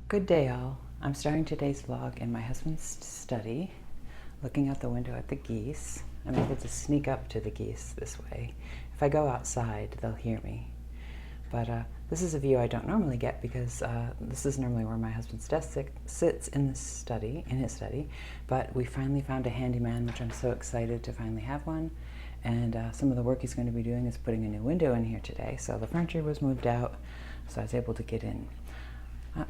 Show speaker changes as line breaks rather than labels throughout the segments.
Good day, all. I'm starting today's vlog in my husband's study, looking out the window at the geese. I'm able to sneak up to the geese this way. If I go outside, they'll hear me. But this is a view I don't normally get because this is normally where my husband's desk sits in his study. But we finally found a handyman, which I'm so excited to finally have one. And some of the work he's going to be doing is putting a new window in here today. So the furniture was moved out, so I was able to get in.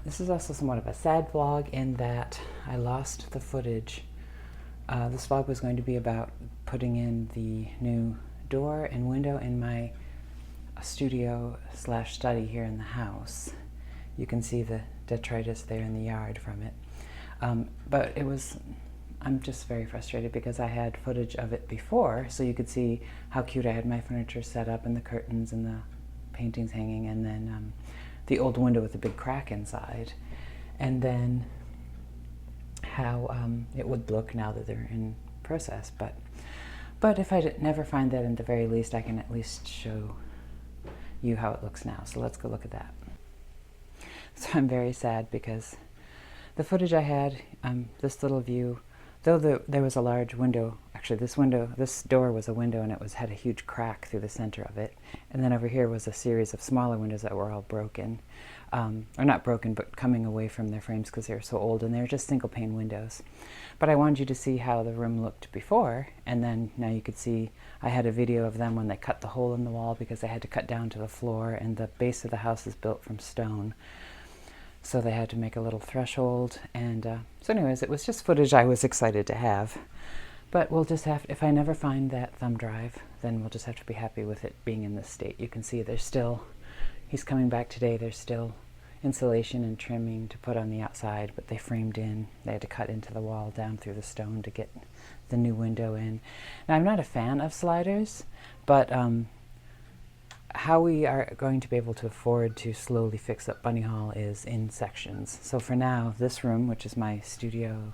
This is also somewhat of a sad vlog in that I lost the footage. This vlog was going to be about putting in the new door and window in my studio/study here in the house. You can see the detritus there in the yard from it. But I'm just very frustrated because I had footage of it before, so you could see how cute I had my furniture set up and the curtains and the paintings hanging, and then the old window with the big crack inside, and then how it would look now that they're in process. But if I never find that, in the very least, I can at least show you how it looks now. So let's go look at that. So I'm very sad because the footage I had, this little view, though there was a large window, actually this door was a window, and it had a huge crack through the center of it. And then over here was a series of smaller windows that were all broken. Or not broken, but coming away from their frames because they were so old, and they were just single pane windows. But I wanted you to see how the room looked before, and then now you could see I had a video of them when they cut the hole in the wall because they had to cut down to the floor, and the base of the house is built from stone. So they had to make a little threshold, and so anyways, it was just footage I was excited to have. But we'll just have, if I never find that thumb drive, then we'll just have to be happy with it being in this state. You can see there's still, he's coming back today, there's still insulation and trimming to put on the outside, but they framed in. They had to cut into the wall down through the stone to get the new window in. Now, I'm not a fan of sliders, but how we are going to be able to afford to slowly fix up Bunny Hall is in sections. So for now, this room, which is my studio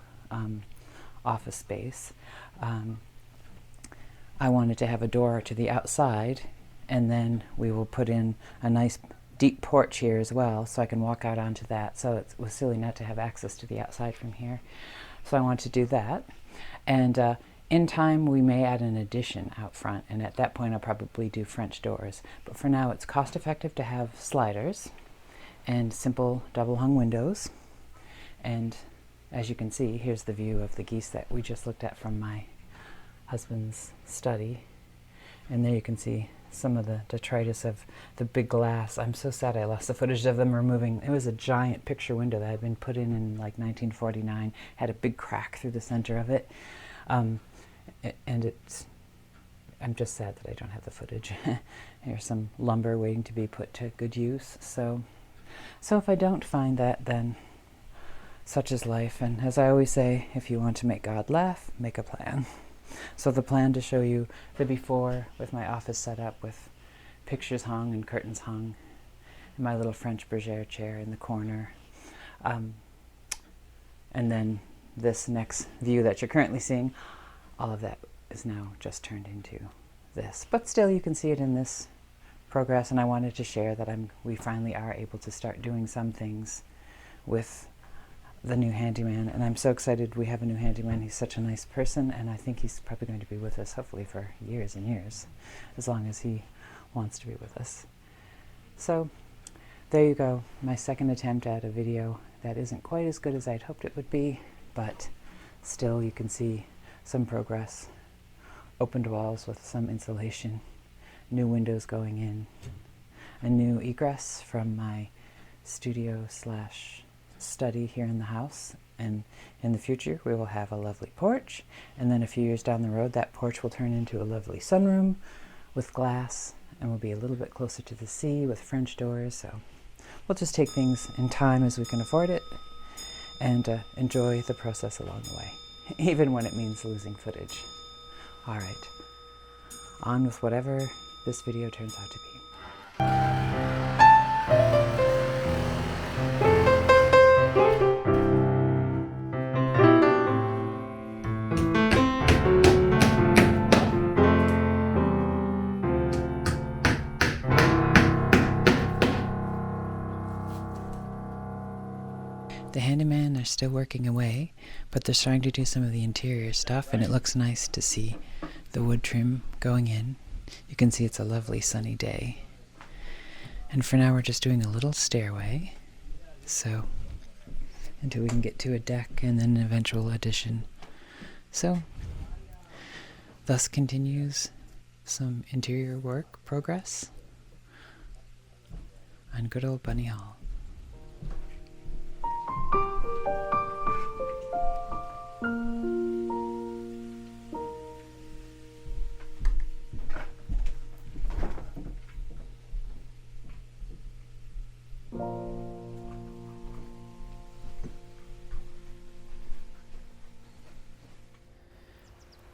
office space, I wanted to have a door to the outside, and then we will put in a nice deep porch here as well, so I can walk out onto that. So it was silly not to have access to the outside from here. So I want to do that. And in time, we may add an addition out front, and at that point, I'll probably do French doors. But for now, it's cost effective to have sliders and simple double hung windows. And as you can see, here's the view of the geese that we just looked at from my husband's study. And there you can see some of the detritus of the big glass. I'm so sad I lost the footage of them removing. It was a giant picture window that had been put in like 1949, had a big crack through the center of it. And I'm just sad that I don't have the footage. Here's some lumber waiting to be put to good use. So if I don't find that, then such is life. And as I always say, if you want to make God laugh, make a plan. So the plan to show you the before with my office set up with pictures hung and curtains hung, and my little French bergère chair in the corner. And then this next view that you're currently seeing, all of that is now just turned into this. But still, you can see it in this progress, and I wanted to share that we finally are able to start doing some things with the new handyman, and I'm so excited we have a new handyman. He's such a nice person, and I think he's probably going to be with us hopefully for years and years, as long as he wants to be with us. So there you go, my second attempt at a video that isn't quite as good as I'd hoped it would be, but still you can see some progress. Opened walls with some insulation, new windows going in, a new egress from my studio/study here in the house, and in the future we will have a lovely porch, and then a few years down the road that porch will turn into a lovely sunroom with glass, and we'll be a little bit closer to the sea with French doors. So we'll just take things in time as we can afford it, and enjoy the process along the way, even when it means losing footage. All right, on with whatever this video turns out to be. they're still working away, but they're starting to do some of the interior stuff, and it looks nice to see the wood trim going in. You can see it's a lovely sunny day. And for now we're just doing a little stairway, so until we can get to a deck and then an eventual addition. So thus continues some interior work progress on good old Bunny Hall.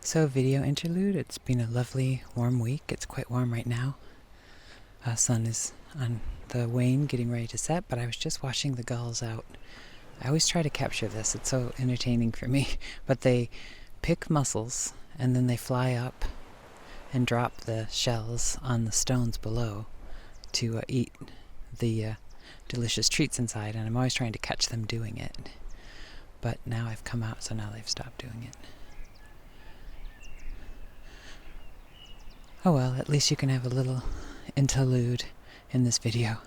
So, video interlude. It's been a lovely warm week. It's quite warm right now. Sun is on the wane, getting ready to set, but I was just watching the gulls out. I always try to capture this. It's so entertaining for me. But they pick mussels, and then they fly up and drop the shells on the stones below to eat the delicious treats inside, and I'm always trying to catch them doing it. But now I've come out, so now they've stopped doing it. Oh well, at least you can have a little interlude in this video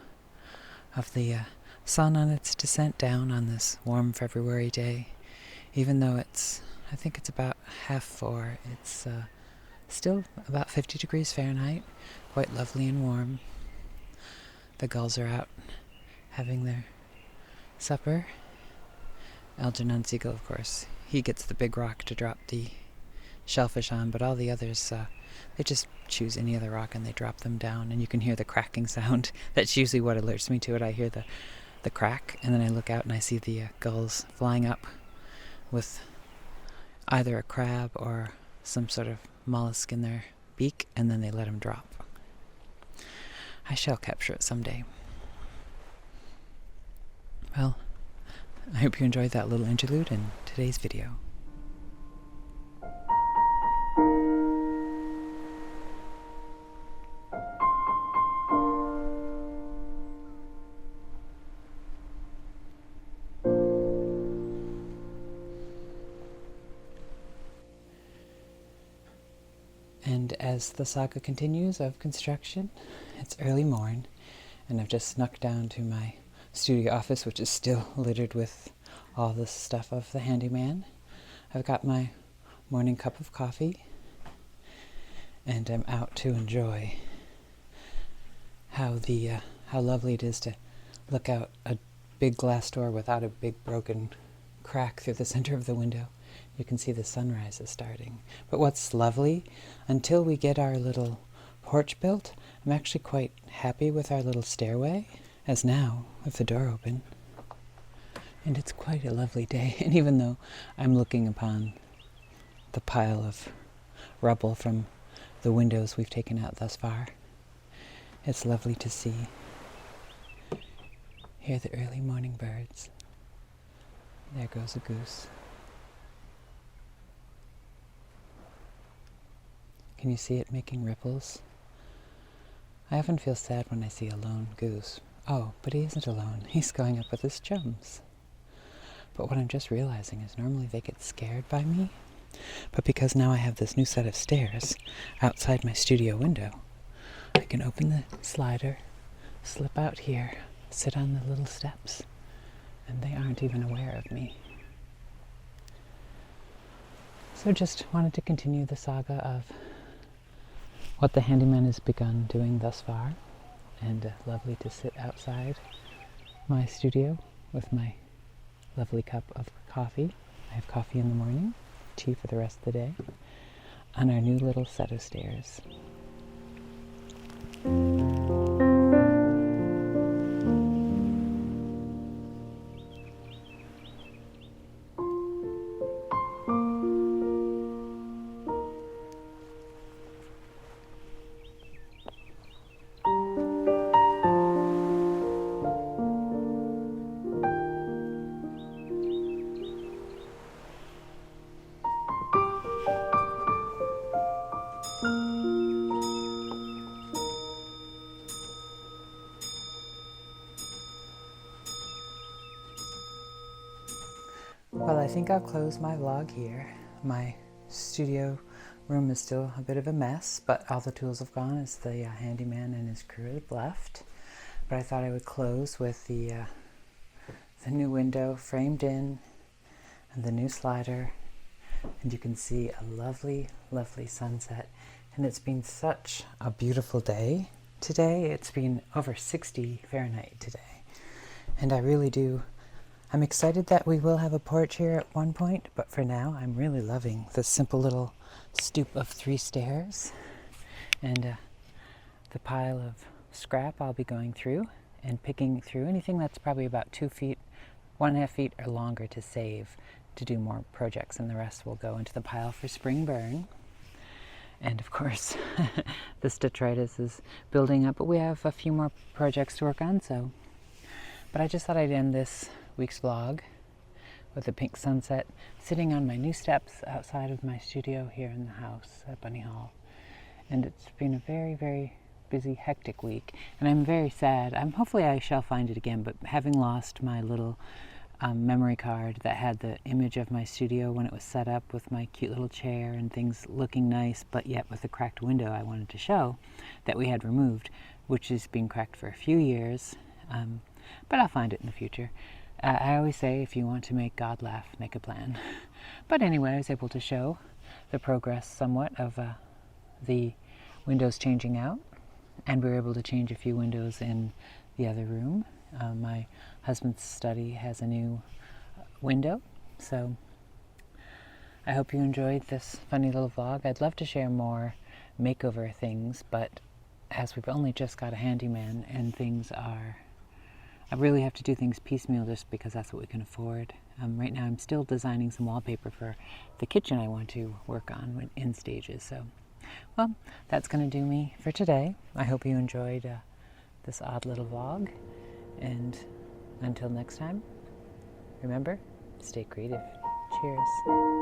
of the sun on its descent down on this warm February day. Even though I think it's about 4:30, it's still about 50 degrees Fahrenheit, quite lovely and warm. The gulls are out having their supper. Algernon Seagull, of course, he gets the big rock to drop the shellfish on, but all the others, they just choose any other rock and they drop them down, and you can hear the cracking sound. That's usually what alerts me to it. I hear the crack, and then I look out and I see the gulls flying up with either a crab or some sort of mollusk in their beak, and then they let them drop. I shall capture it someday. Well, I hope you enjoyed that little interlude in today's video. And as the saga continues of construction, it's early morn, and I've just snuck down to my studio office, which is still littered with all the stuff of the handyman. I've got my morning cup of coffee, and I'm out to enjoy how lovely it is to look out a big glass door without a big broken crack through the center of the window. You can see the sunrise is starting. But what's lovely, until we get our little porch built, I'm actually quite happy with our little stairway, as now, with the door open. And it's quite a lovely day. And even though I'm looking upon the pile of rubble from the windows we've taken out thus far, it's lovely to see. Hear the early morning birds. There goes a goose. Can you see it making ripples? I often feel sad when I see a lone goose. Oh, but he isn't alone. He's going up with his chums. But what I'm just realizing is normally they get scared by me. But because now I have this new set of stairs outside my studio window, I can open the slider, slip out here, sit on the little steps, and they aren't even aware of me. So just wanted to continue the saga of what the handyman has begun doing thus far, and lovely to sit outside my studio with my lovely cup of coffee. I have coffee in the morning, tea for the rest of the day, on our new little set of stairs. Well, I think I'll close my vlog here. My studio room is still a bit of a mess, but all the tools have gone as the handyman and his crew have left. But I thought I would close with the new window framed in and the new slider. And you can see a lovely, lovely sunset. And it's been such a beautiful day today. It's been over 60 Fahrenheit today. And I'm excited that we will have a porch here at one point, but for now I'm really loving the simple little stoop of 3 stairs and the pile of scrap I'll be going through and picking through anything that's probably about 2 feet, 1.5 feet or longer to save to do more projects, and the rest will go into the pile for spring burn. And of course the stitchitis is building up, but we have a few more projects to work on, but I just thought I'd end this week's vlog with a pink sunset, sitting on my new steps outside of my studio here in the house at Bunny Hall. And it's been a very, very busy, hectic week, and I'm very sad. Hopefully I shall find it again, but having lost my little memory card that had the image of my studio when it was set up with my cute little chair and things looking nice, but yet with the cracked window I wanted to show that we had removed, which has been cracked for a few years, but I'll find it in the future. I always say, if you want to make God laugh, make a plan. But anyway, I was able to show the progress somewhat of the windows changing out, and we were able to change a few windows in the other room. My husband's study has a new window, so I hope you enjoyed this funny little vlog. I'd love to share more makeover things, but as we've only just got a handyman and I really have to do things piecemeal just because that's what we can afford. Right now I'm still designing some wallpaper for the kitchen I want to work on in stages. So, well, that's going to do me for today. I hope you enjoyed this odd little vlog. And until next time, remember, stay creative. Cheers.